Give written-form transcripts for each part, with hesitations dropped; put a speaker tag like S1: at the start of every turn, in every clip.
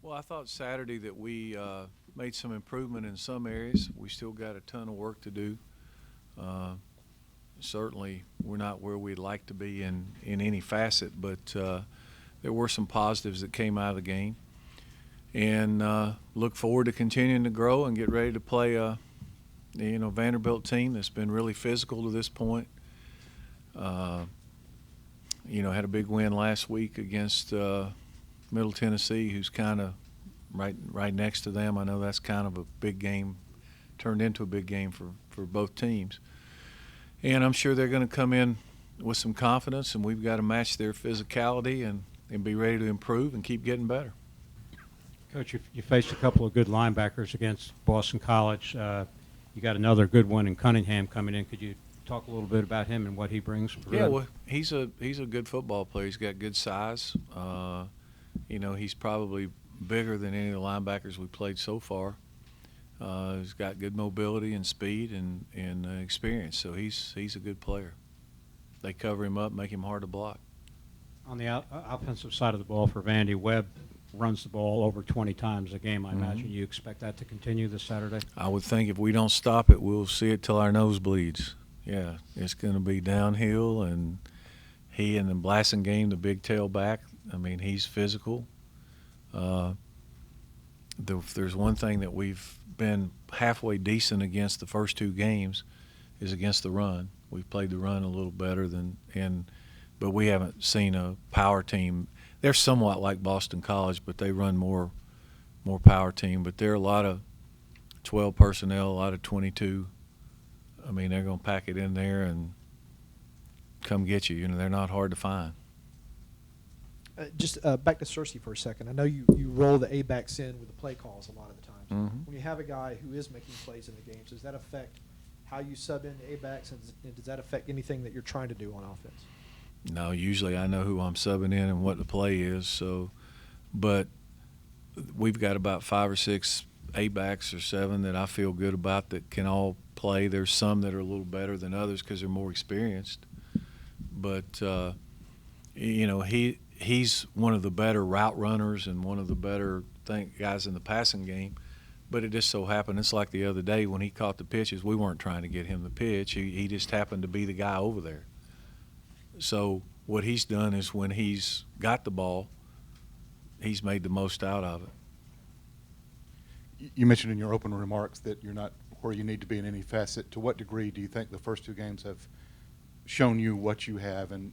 S1: Well, I thought Saturday that we made some improvement in some areas. We still got a ton of work to do. Uh, Certainly, we're not where we'd like to be in any facet, but there were some positives that came out of the game. And look forward to continuing to grow and get ready to play Vanderbilt team that's been really physical to this point. Uh, had a big win last week against Middle Tennessee, who's kind of right next to them. I know that's kind of a big game, turned into a big game for both teams. And I'm sure they're going to come in with some confidence, and we've got to match their physicality and be ready to improve and keep getting better.
S2: Coach, you faced a couple of good linebackers against Boston College. You got another good one in Cunningham coming in. Could you talk a little bit about him and what he brings?
S1: Yeah, well, he's a good football player. He's got good size. He's probably bigger than any of the linebackers we played so far. He's got good mobility and speed and experience, so he's a good player. They cover him up, make him hard to block.
S2: On the offensive side of the ball for Vandy, Webb runs the ball over 20 times a game, I imagine. You expect that to continue this Saturday?
S1: I would think if we don't stop it, we'll see it till our nose bleeds. Yeah, it's going to be downhill, and he and the Blasingame, the big tailback, I mean, he's physical. If there's one thing that we've been halfway decent against the first two games is against the run. We've played the run a little better but we haven't seen a power team. They're somewhat like Boston College, but they run more power team. But there are a lot of 12 personnel, a lot of 22. I mean, they're going to pack it in there and come get you. You know, they're not hard to find.
S3: Just back to Searcy for a second. I know you roll the A-backs in with the play calls a lot of the times.
S1: Mm-hmm.
S3: When you have a guy who is making plays in the games, does that affect how you sub in the A-backs, and does that affect anything that you're trying to do on offense?
S1: No, usually I know who I'm subbing in and what the play is. But we've got about 5 or 6 A-backs or 7 that I feel good about that can all play. There's some that are a little better than others because they're more experienced. But he's one of the better route runners and one of the better guys in the passing game. But it just so happened, it's like the other day when he caught the pitches, we weren't trying to get him the pitch. He just happened to be the guy over there. So what he's done is when he's got the ball, he's made the most out of it.
S4: You mentioned in your opening remarks that you're not where you need to be in any facet. To what degree do you think the first 2 games have shown you what you have and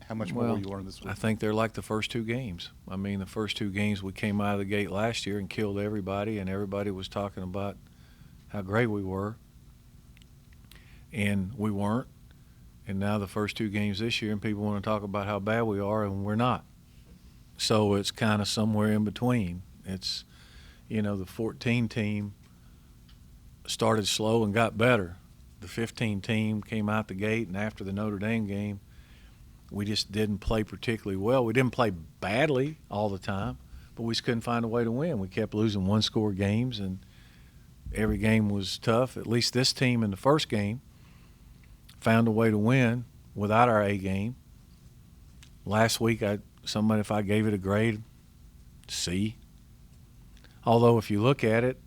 S4: how much more will you learn this week?
S1: I think they're like the first 2 games. I mean, the first 2 games we came out of the gate last year and killed everybody, and everybody was talking about how great we were, and we weren't. And now the first 2 games this year, and people want to talk about how bad we are, and we're not. So it's kind of somewhere in between. It's, the 14 team started slow and got better. The 15 team came out the gate, and after the Notre Dame game, we just didn't play particularly well. We didn't play badly all the time, but we just couldn't find a way to win. We kept losing 1-score games, and every game was tough. At least this team in the first game found a way to win without our A game. Last week, if I gave it a grade, C. Although if you look at it,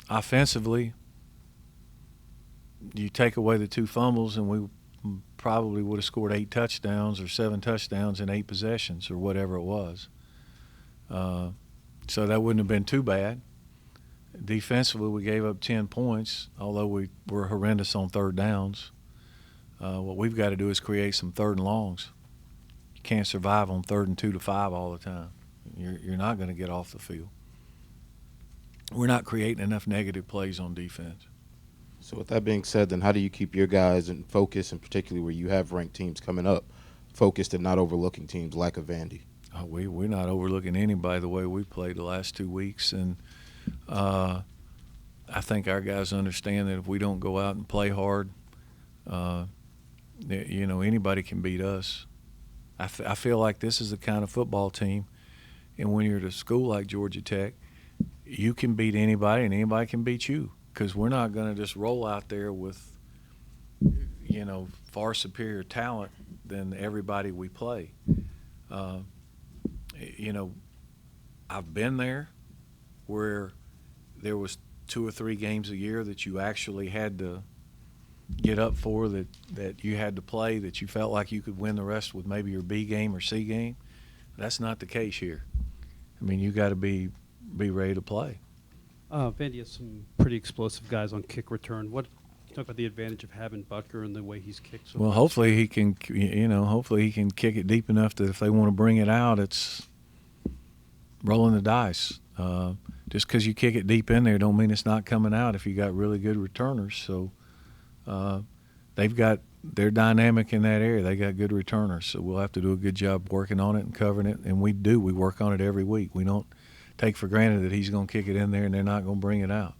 S1: offensively, you take away the 2 fumbles and we probably would have scored 8 touchdowns or 7 touchdowns in 8 possessions or whatever it was. So that wouldn't have been too bad. Defensively, we gave up 10 points, although we were horrendous on 3rd downs. What we've got to do is create some 3rd and longs. You can't survive on 3rd and 2 to 5 all the time. You're not going to get off the field. We're not creating enough negative plays on defense.
S5: So with that being said, then how do you keep your guys in focus, and particularly where you have ranked teams coming up, focused and not overlooking teams like a Vandy?
S1: We're not overlooking anybody the way we played the last 2 weeks, and I think our guys understand that if we don't go out and play hard, anybody can beat us. I feel like this is the kind of football team, and when you're at a school like Georgia Tech, you can beat anybody and anybody can beat you, because we're not going to just roll out there with, far superior talent than everybody we play. I've been there where there was 2 or 3 games a year that you actually had to get up for, that you had to play, that you felt like you could win the rest with maybe your B game or C game. That's not the case here. I mean, you got to be ready to play.
S6: Vandy has some pretty explosive guys on kick return. What talk about the advantage of having Butker and the way he's kicked so
S1: Well,
S6: far?
S1: hopefully he can, hopefully he can kick it deep enough that if they want to bring it out, it's rolling the dice. Just because you kick it deep in there don't mean it's not coming out if you got really good returners. So they're dynamic in that area. They got good returners. So we'll have to do a good job working on it and covering it. And we do. We work on it every week. We don't take for granted that he's going to kick it in there and they're not going to bring it out.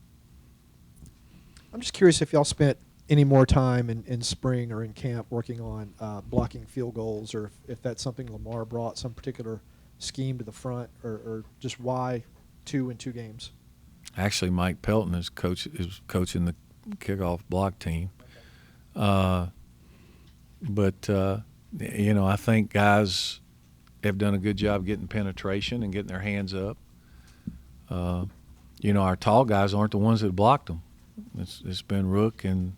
S3: I'm just curious if y'all spent any more time in spring or in camp working on blocking field goals, or if that's something Lamar brought, some particular scheme to the front, or just why 2 in 2 games?
S1: Actually, Mike Pelton is coaching the kickoff block team. But I think guys have done a good job getting penetration and getting their hands up. Our tall guys aren't the ones that blocked them. It's been Rook and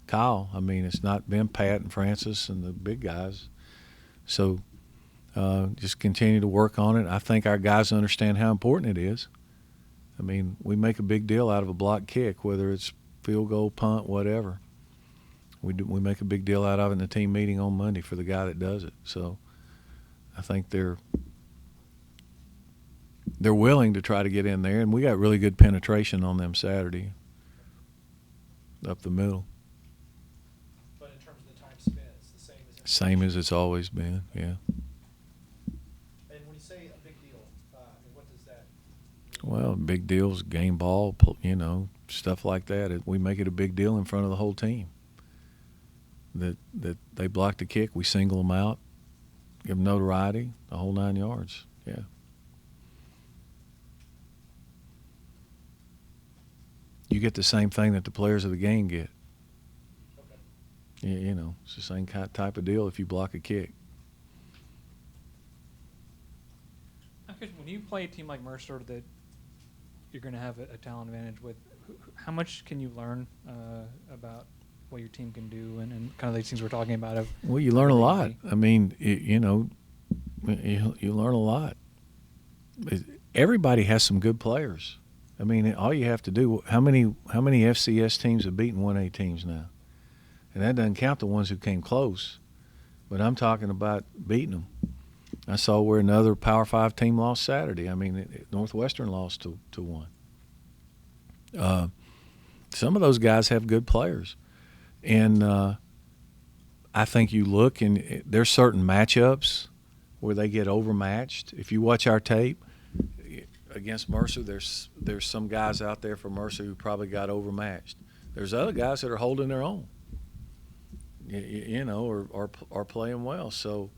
S1: Kyle. I mean, it's not been Pat and Francis and the big guys. So just continue to work on it. I think our guys understand how important it is. I mean, we make a big deal out of a block kick, whether it's field goal, punt, whatever. We make a big deal out of it in the team meeting on Monday for the guy that does it. So I think they're willing to try to get in there, and we got really good penetration on them Saturday up the middle.
S3: But in terms of the time spent, it's the same as
S1: Same as it's always been, yeah.
S3: And when you say a big deal, what does that mean?
S1: Well, big deals, game ball, stuff like that. We make it a big deal in front of the whole team. That they block the kick, we single them out, give them notoriety, the whole 9 yards, yeah. You get the same thing that the players of the game get.
S3: Okay.
S1: It's the same type of deal if you block a kick.
S7: When you play a team like Mercer that you're going to have a talent advantage with, how much can you learn about what your team can do and kind of these things we're talking about?
S1: Well, you learn a lot. I mean, you learn a lot. Everybody has some good players. I mean, all you have to do, how many FCS teams have beaten 1A teams now? And that doesn't count the ones who came close. But I'm talking about beating them. I saw where another Power 5 team lost Saturday. I mean, Northwestern lost to one. Some of those guys have good players. And I think you look, and there's certain matchups where they get overmatched. If you watch our tape against Mercer, there's some guys out there for Mercer who probably got overmatched. There's other guys that are holding their own, or playing well. So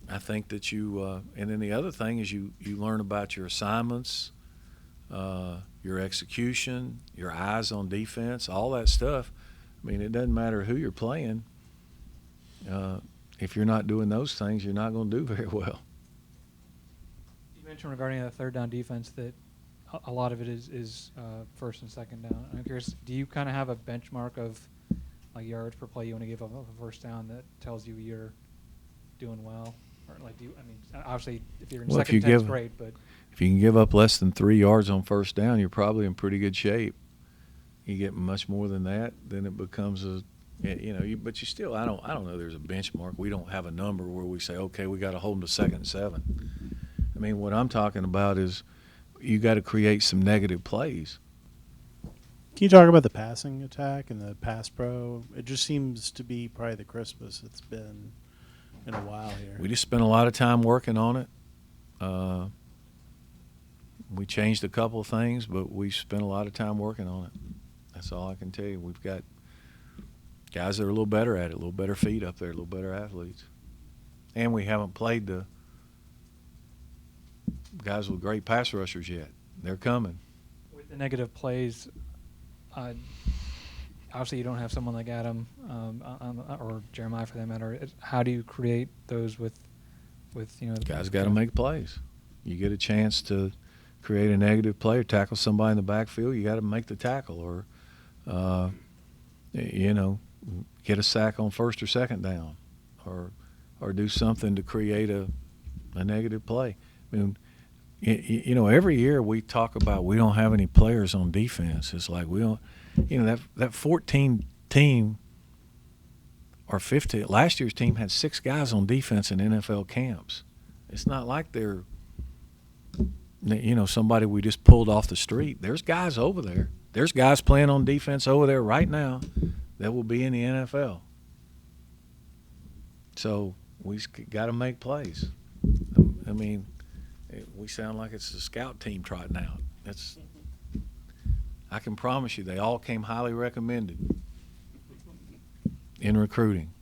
S1: I think that you and then the other thing is you learn about your assignments, your execution, your eyes on defense, all that stuff. I mean, it doesn't matter who you're playing. If you're not doing those things, you're not going to do very well.
S7: You mentioned regarding the third down defense that a lot of it is first and second down. I'm curious, do you kind of have a benchmark of like yards per play you want to give up a first down that tells you you're doing well? Or like, obviously, if you're in second and 10, it's great, but
S1: if you can give up less than 3 yards on first down, you're probably in pretty good shape. You get much more than that, then it becomes but you still, I don't know there's a benchmark. We don't have a number where we say, okay, we got to hold them to 2nd and 7. I mean, what I'm talking about is you got to create some negative plays.
S8: Can you talk about the passing attack and the pass pro? It just seems to be probably the crispest it's been in a while here.
S1: We just spent a lot of time working on it. We changed a couple of things, but we spent a lot of time working on it. That's all I can tell you. We've got guys that are a little better at it, a little better feet up there, a little better athletes. And we haven't played the guys with great pass rushers yet. They're coming.
S7: with the negative plays, obviously you don't have someone like Adam or Jeremiah for that matter. How do you create those with the
S1: Guys got to make plays. you get a chance to create a negative play or tackle somebody in the backfield, you got to make the tackle, or get a sack on first or second down, or do something to create a negative play. I mean, every year we talk about we don't have any players on defense. It's like we don't, that 14 team or 15, last year's team had 6 guys on defense in NFL camps. It's not like they're, somebody we just pulled off the street. There's guys over there. There's guys playing on defense over there right now that will be in the NFL. So we got to make plays. I mean, we sound like it's a scout team trotting out. I can promise you they all came highly recommended in recruiting.